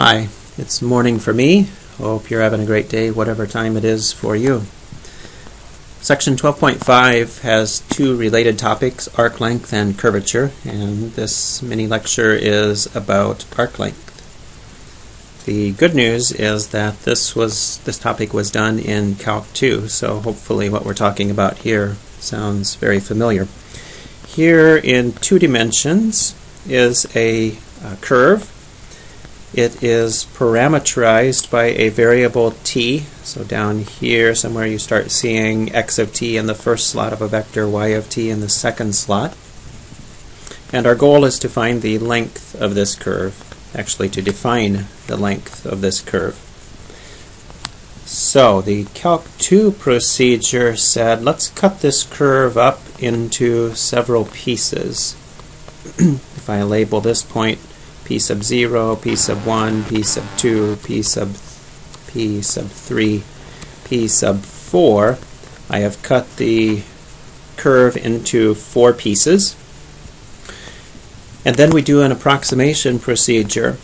Hi, it's morning for me. Hope you're having a great day, whatever time it is for you. Section 12.5 has two related topics, arc length and curvature, and this mini lecture is about arc length. The good news is that this topic was done in Calc 2, so hopefully what we're talking about here sounds very familiar. Here in 2 dimensions is a curve. It is parametrized by a variable t. So down here somewhere you start seeing x of t in the first slot of a vector, y of t in the second slot. And our goal is to find the length of this curve, actually to define the length of this curve. So the Calc 2 procedure said, let's cut this curve up into several pieces. If I label this point p sub 0, p sub 1, p sub 2, p sub 3, p sub 4, I have cut the curve into 4 pieces. And then we do an approximation procedure.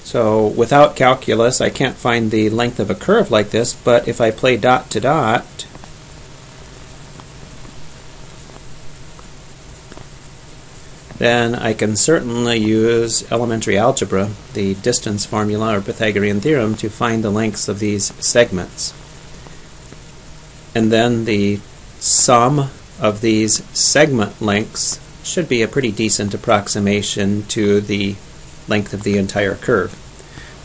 So without calculus, I can't find the length of a curve like this, but if I play dot to dot, then I can certainly use elementary algebra, the distance formula or Pythagorean theorem, to find the lengths of these segments. And then the sum of these segment lengths should be a pretty decent approximation to the length of the entire curve.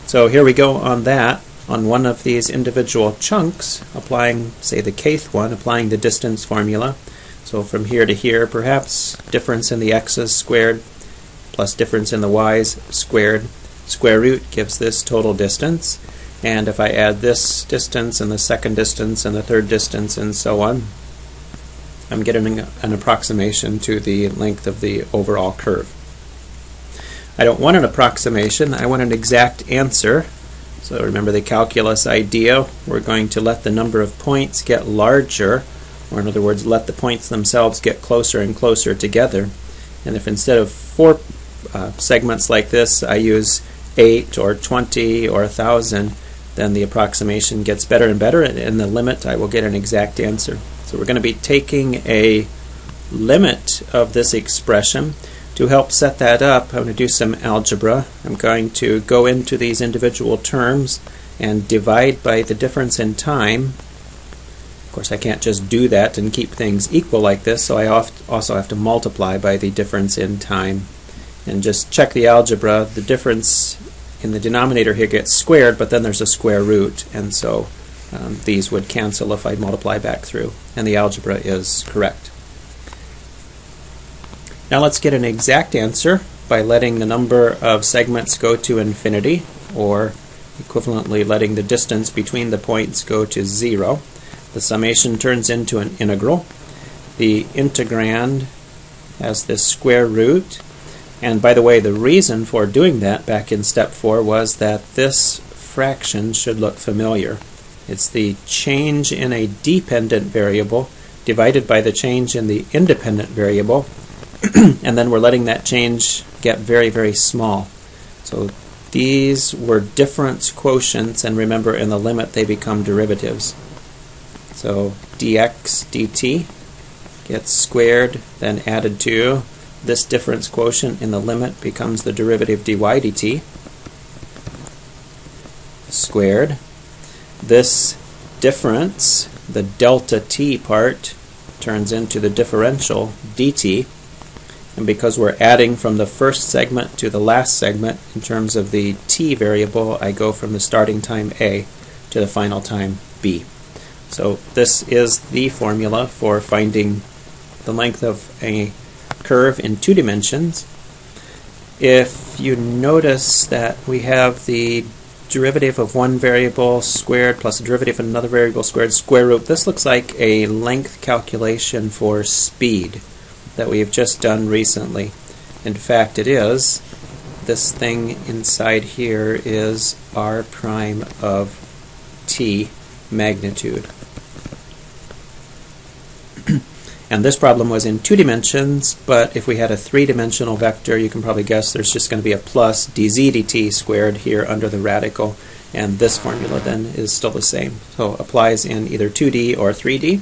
So here we go on that. On one of these individual chunks, applying, say, the kth one, applying the distance formula. So from here to here, perhaps difference in the x's squared plus difference in the y's squared. Square root gives this total distance. And if I add this distance and the second distance and the third distance and so on, I'm getting an approximation to the length of the overall curve. I don't want an approximation, I want an exact answer. So remember the calculus idea, we're going to let the number of points get larger, or in other words, let the points themselves get closer and closer together. And if instead of 4 segments like this, I use 8 or 20 or 1,000, then the approximation gets better and better, and in the limit I will get an exact answer. So we're going to be taking a limit of this expression. To help set that up, I'm going to do some algebra. I'm going to go into these individual terms and divide by the difference in time. Of course, I can't just do that and keep things equal like this, so I also have to multiply by the difference in time. And just check the algebra. The difference in the denominator here gets squared, but then there's a square root, and so these would cancel if I multiply back through, and the algebra is correct. Now let's get an exact answer by letting the number of segments go to infinity, or equivalently letting the distance between the points go to 0. The summation turns into an integral. The integrand has this square root. And by the way, the reason for doing that back in step 4 was that this fraction should look familiar. It's the change in a dependent variable divided by the change in the independent variable. And then we're letting that change get very, very small. So these were difference quotients, and remember in the limit they become derivatives. So dx dt gets squared, then added to. This difference quotient in the limit becomes the derivative dy dt squared. This difference, the delta t part, turns into the differential dt. And because we're adding from the first segment to the last segment in terms of the t variable, I go from the starting time a to the final time b. So this is the formula for finding the length of a curve in 2 dimensions. If you notice that we have the derivative of one variable squared plus a derivative of another variable squared, square root, this looks like a length calculation for speed that we have just done recently. In fact, it is. This thing inside here is r prime of t magnitude. And this problem was in 2 dimensions, but if we had a 3-dimensional vector, you can probably guess there's just going to be a plus dz dt squared here under the radical, and this formula then is still the same. So applies in either 2D or 3D.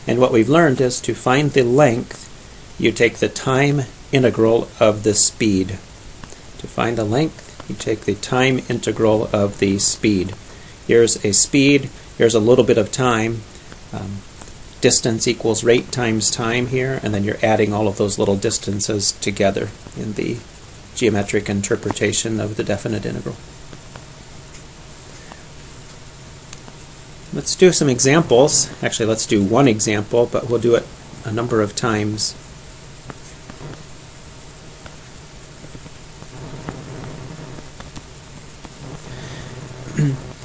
And what we've learned is to find the length, you take the time integral of the speed. To find the length, you take the time integral of the speed. Here's a speed, here's a little bit of time. Distance equals rate times time here, and then you're adding all of those little distances together in the geometric interpretation of the definite integral. Let's do some examples. Actually, let's do one example, but we'll do it a number of times.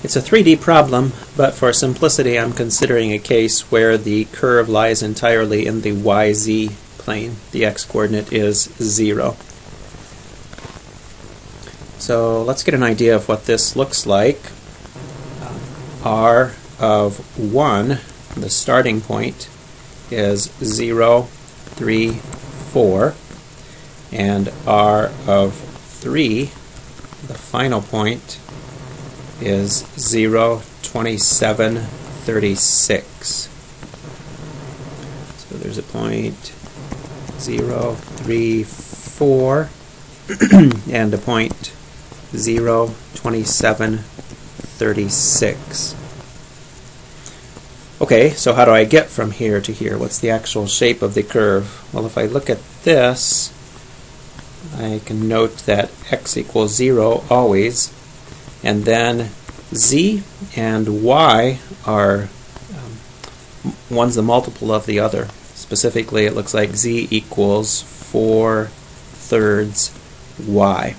It's a 3D problem, but for simplicity I'm considering a case where the curve lies entirely in the YZ plane. The x-coordinate is 0. So let's get an idea of what this looks like. R of 1, the starting point, is 0, 3, 4, and R of 3, the final point, is 0, 27, 36. So there's a point 0, 3, 4 and a point 0, 27, 36. Okay, so how do I get from here to here? What's the actual shape of the curve? Well, if I look at this, I can note that x equals 0 always, and then z and y are one's the multiple of the other. Specifically, it looks like z equals 4/3 y.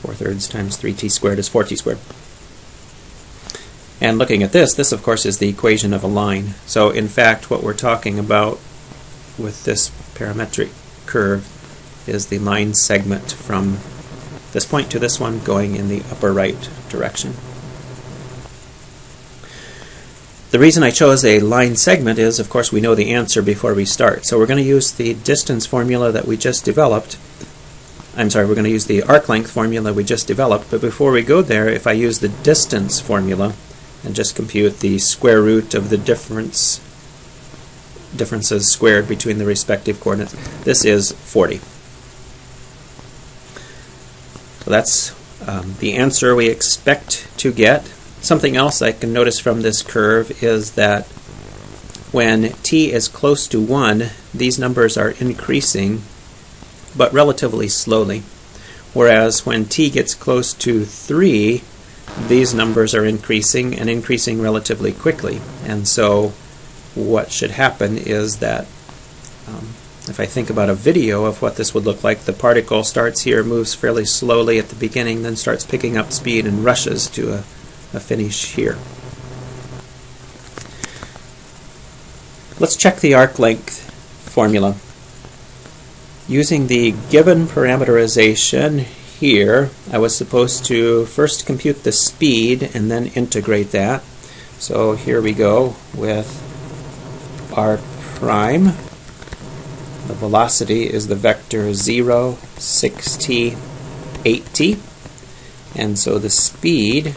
4/3 times 3t squared is 4t squared. And looking at this of course is the equation of a line. So in fact what we're talking about with this parametric curve is the line segment from this point to this one going in the upper right direction. The reason I chose a line segment is, of course, we know the answer before we start. So we're going to use the distance formula that we just developed. I'm sorry, we're going to use the arc length formula we just developed, but before we go there, if I use the distance formula and just compute the square root of the differences squared between the respective coordinates, this is 40. So that's the answer we expect to get. Something else I can notice from this curve is that when t is close to 1, these numbers are increasing, but relatively slowly. Whereas when t gets close to 3, these numbers are increasing and increasing relatively quickly. And so what should happen is that if I think about a video of what this would look like, the particle starts here, moves fairly slowly at the beginning, then starts picking up speed and rushes to a finish here. Let's check the arc length formula. Using the given parameterization here, I was supposed to first compute the speed and then integrate that. So here we go with r prime. The velocity is the vector 0, 6t, 8t. And so the speed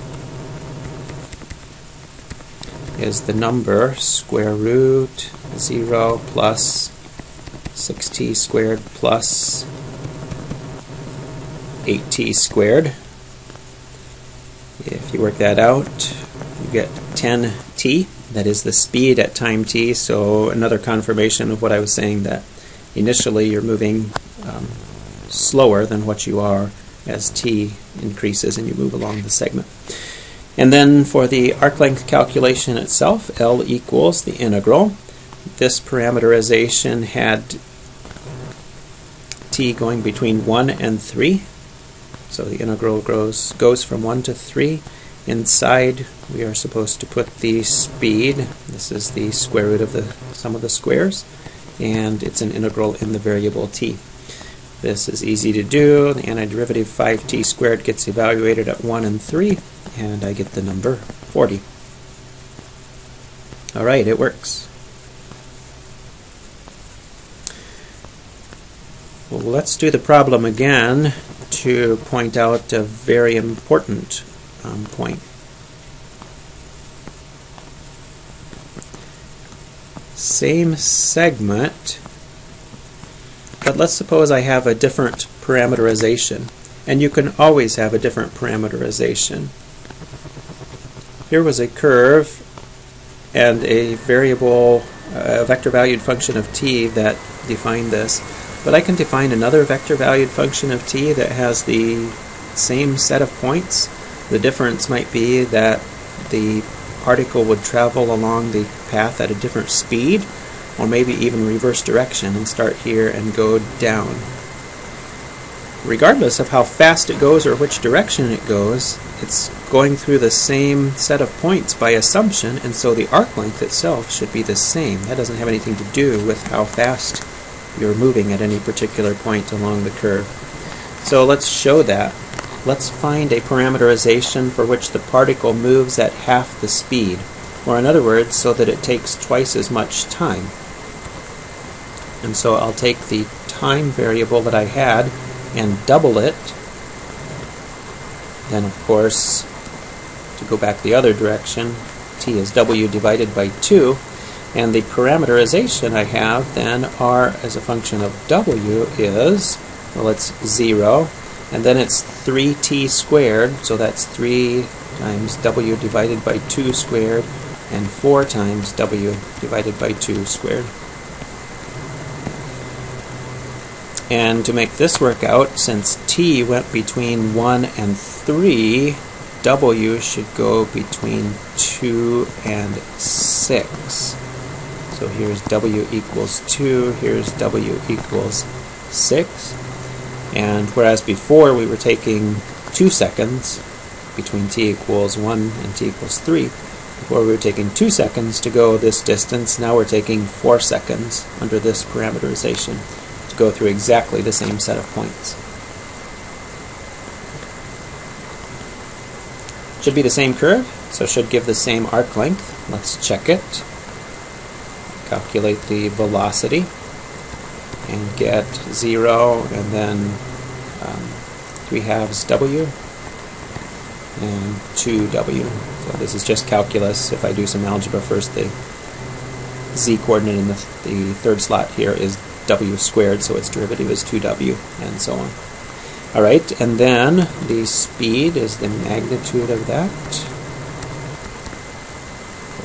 is the number square root 0 plus 6t squared plus 8t squared. If you work that out, you get 10t. That is the speed at time t. So another confirmation of what I was saying, that initially you're moving slower than what you are as t increases and you move along the segment. And then for the arc length calculation itself, L equals the integral. This parameterization had t going between 1 and 3. So the integral goes from 1 to 3. Inside we are supposed to put the speed. This is the square root of the sum of the squares, and it's an integral in the variable t. This is easy to do. The antiderivative 5t squared gets evaluated at 1 and 3, and I get the number 40. Alright, it works. let's do the problem again to point out a very important point. Same segment, but let's suppose I have a different parameterization, and you can always have a different parameterization. Here was a curve and a variable, vector valued function of t that defined this, but I can define another vector valued function of t that has the same set of points. The difference might be that the particle would travel along the path at a different speed, or maybe even reverse direction and start here and go down. Regardless of how fast it goes or which direction it goes, it's going through the same set of points by assumption, and so the arc length itself should be the same. That doesn't have anything to do with how fast you're moving at any particular point along the curve. So let's show that. Let's find a parameterization for which the particle moves at half the speed, or in other words, so that it takes twice as much time. And so I'll take the time variable that I had and double it. Then, of course, to go back the other direction, t is w divided by 2, and the parameterization I have then, r as a function of w is, well, it's 0, and then it's 3t squared, so that's 3 times w divided by 2 squared, and 4 times w divided by 2 squared. And to make this work out, since t went between 1 and 3, w should go between 2 and 6. So here's w equals 2, here's w equals 6. And whereas before we were taking 2 seconds between t equals 1 and t equals 3, before we were taking 2 seconds to go this distance, now we're taking 4 seconds under this parameterization to go through exactly the same set of points. Should be the same curve, so should give the same arc length. Let's check it. Calculate the velocity and get 0 and then 3/2 w and 2w. So this is just calculus. If I do some algebra first, the z coordinate in the third slot here is w squared, so its derivative is 2w, and so on. Alright, and then the speed is the magnitude of that.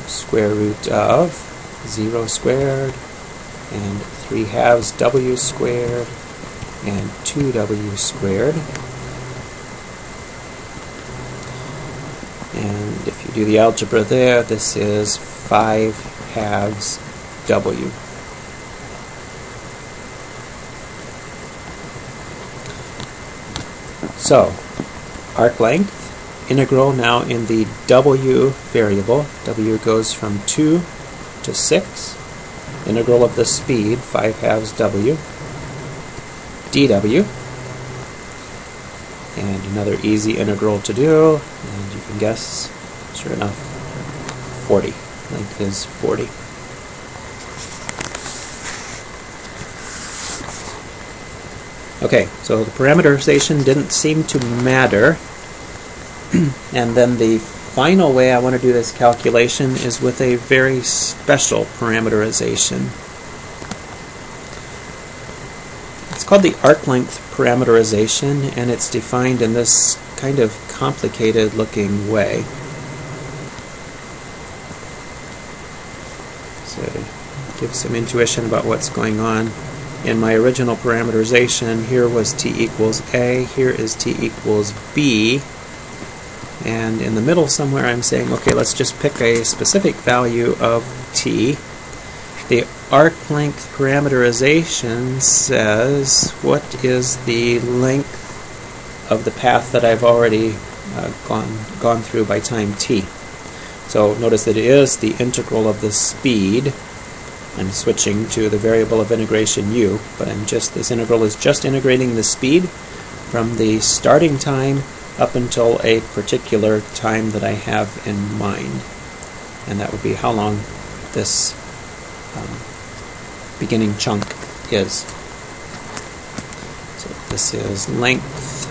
Square root of 0 squared and 3/2 w squared and 2w squared. And if you do the algebra there, this is 5/2 w. So, arc length, integral now in the w variable. W goes from 2 to 6. Integral of the speed, 5/2 w, dw. And another easy integral to do, and you can guess, sure enough, 40. Length is 40. Okay, so the parameterization didn't seem to matter. And then the final way I want to do this calculation is with a very special parameterization. It's called the arc length parameterization, and it's defined in this kind of complicated looking way. So give some intuition about what's going on. In my original parameterization, here was t equals a, here is t equals b, and in the middle somewhere I'm saying, okay, let's just pick a specific value of t. The arc length parameterization says what is the length of the path that I've already gone through by time t. So notice that it is the integral of the speed. I'm switching to the variable of integration u, but this integral is just integrating the speed from the starting time up until a particular time that I have in mind. And that would be how long this beginning chunk is. This is length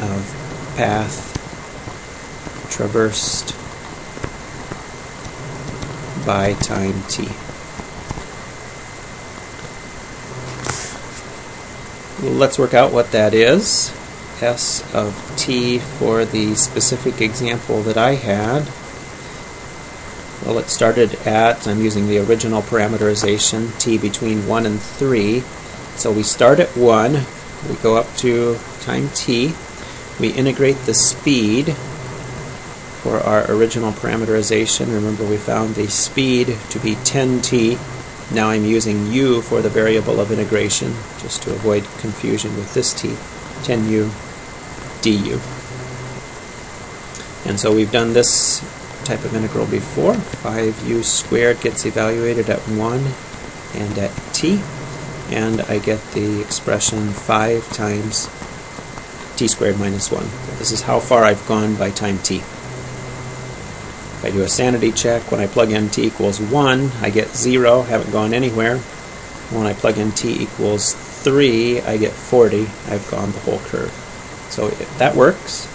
of path traversed by time t. Let's work out what that is. S of t for the specific example that I had. Well, it started at, I'm using the original parameterization, t between 1 and 3. So we start at 1, we go up to time t, we integrate the speed for our original parameterization. Remember, we found the speed to be 10t. Now I'm using u for the variable of integration, just to avoid confusion with this t, 10u du. And so we've done this type of integral before. 5u squared gets evaluated at 1 and at t, and I get the expression 5 times t squared minus 1. This is how far I've gone by time t. If I do a sanity check, when I plug in t equals 1, I get 0, haven't gone anywhere. When I plug in t equals 3, I get 40, I've gone the whole curve. So that works.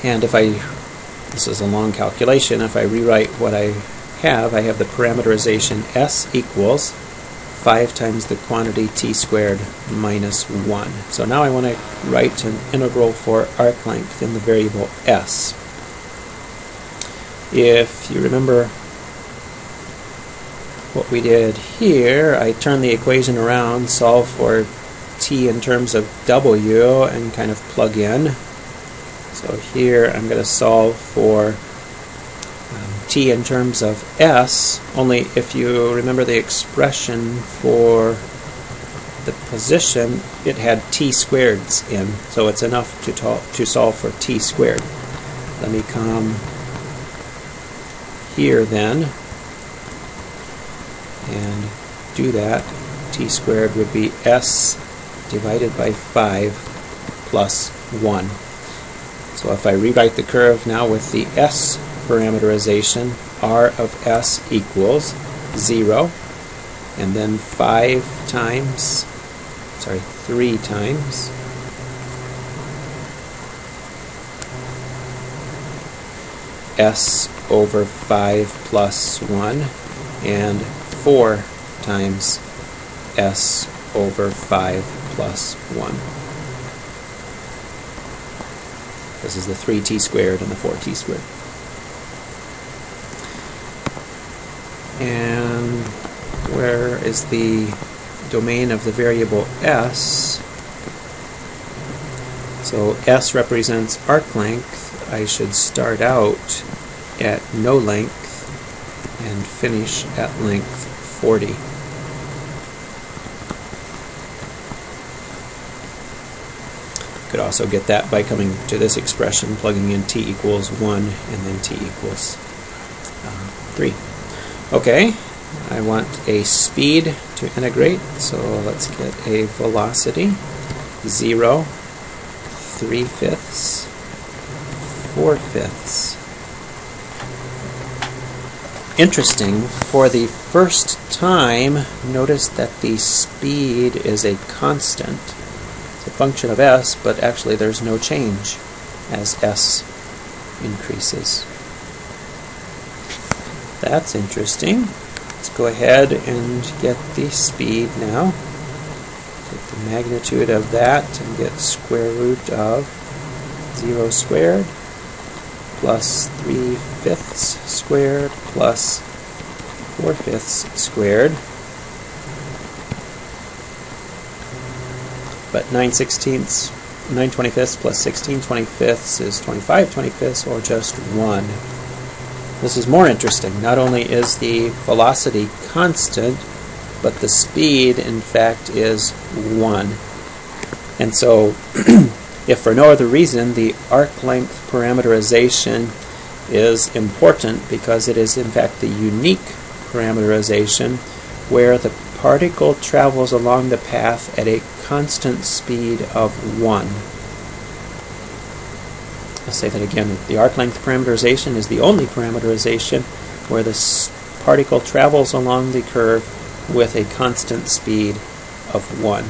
And if this is a long calculation, if I rewrite what I have the parameterization s equals 5 times the quantity t squared minus 1. So now I want to write an integral for arc length in the variable s. If you remember what we did here, I turned the equation around, solve for t in terms of w, and kind of plug in. So here I'm going to solve for t in terms of s, only if you remember the expression for the position, it had t squareds in, so it's enough to solve for t squared. Let me come here then and do that. T squared would be s divided by 5 plus 1. So if I rewrite the curve now with the s parameterization, r of s equals 0, and then 3 times s over 5 plus 1, and 4 times s over 5 plus 1. This is the 3t squared and the 4t squared. And where is the domain of the variable s? So s represents arc length. I should start out at no length and finish at length 40. Could also get that by coming to this expression, plugging in t equals 1 and then t equals 3. Okay, I want a speed to integrate, so let's get a velocity. 0, 3/5, 4/5. Interesting, for the first time, notice that the speed is a constant. It's a function of s, but actually there's no change as s increases. That's interesting. Let's go ahead and get the speed now. Take the magnitude of that and get square root of 0 squared plus 3/5 squared plus 4/5 squared. But 9/25 plus 16/25 is 25/25, or just 1. This is more interesting. Not only is the velocity constant, but the speed, in fact, is 1. And so, if for no other reason, the arc length parameterization is important because it is, in fact, the unique parameterization where the particle travels along the path at a constant speed of 1. I'll say that again. The arc length parameterization is the only parameterization where the particle travels along the curve with a constant speed of 1.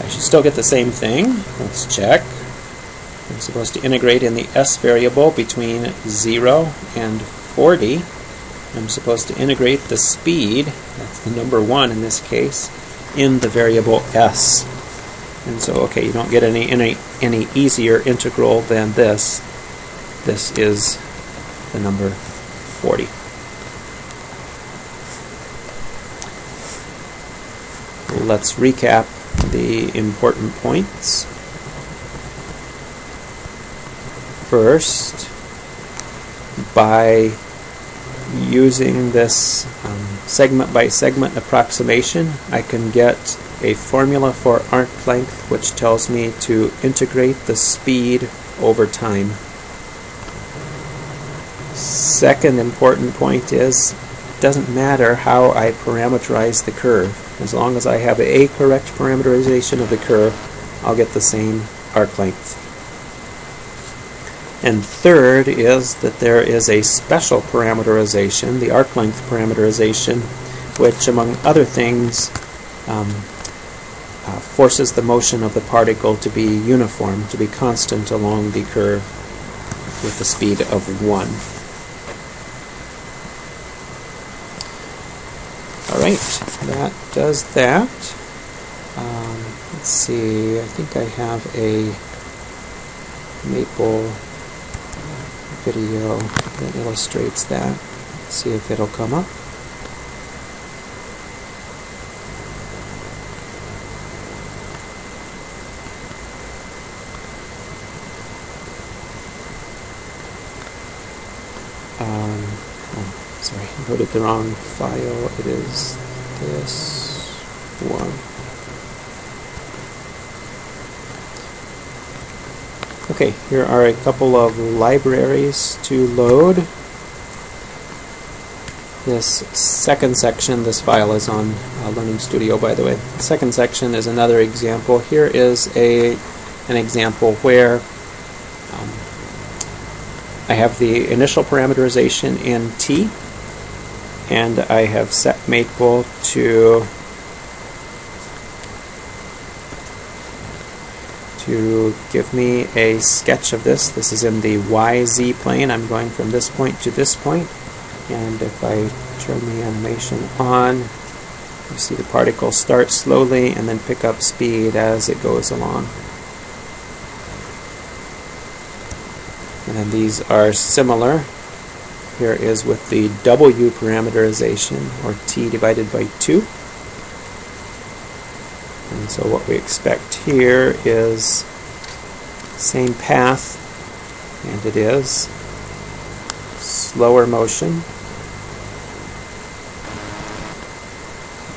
I should still get the same thing. Let's check. I'm supposed to integrate in the s variable between 0 and 40. I'm supposed to integrate the speed, that's the number 1 in this case, in the variable s. And so, okay, you don't get any easier integral than this. This is the number 40. Let's recap the important points. First, by using this segment-by-segment approximation, I can get a formula for arc length which tells me to integrate the speed over time. Second important point is, it doesn't matter how I parameterize the curve. As long as I have a correct parameterization of the curve, I'll get the same arc length. And third is that there is a special parameterization, the arc length parameterization, which among other things forces the motion of the particle to be uniform, to be constant along the curve with the speed of 1. Alright, that does that. Let's see, I think I have a Maple video that illustrates that. Let's see if it'll come up. Sorry, I loaded the wrong file. It is this one. Okay, here are a couple of libraries to load. This second section, this file is on Learning Studio, by the way. The second section is another example. Here is an example where I have the initial parameterization in t, and I have set Maple to give me a sketch of this. This is in the YZ plane. I'm going from this point to this point, and if I turn the animation on, you see the particle start slowly and then pick up speed as it goes along. And then these are similar. Here is with the W parameterization, or t divided by 2. And so what we expect here is same path, and it is slower motion.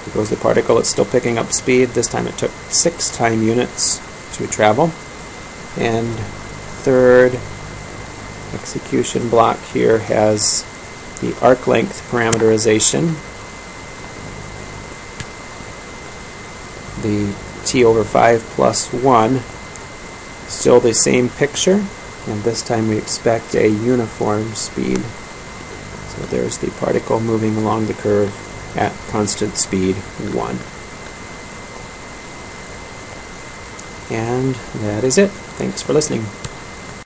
Here goes the particle, it's still picking up speed. This time it took 6 time units to travel. And third execution block here has the arc length parameterization, the t over 5 plus 1, still the same picture, and this time we expect a uniform speed. So there's the particle moving along the curve at constant speed 1. And that is it. Thanks for listening.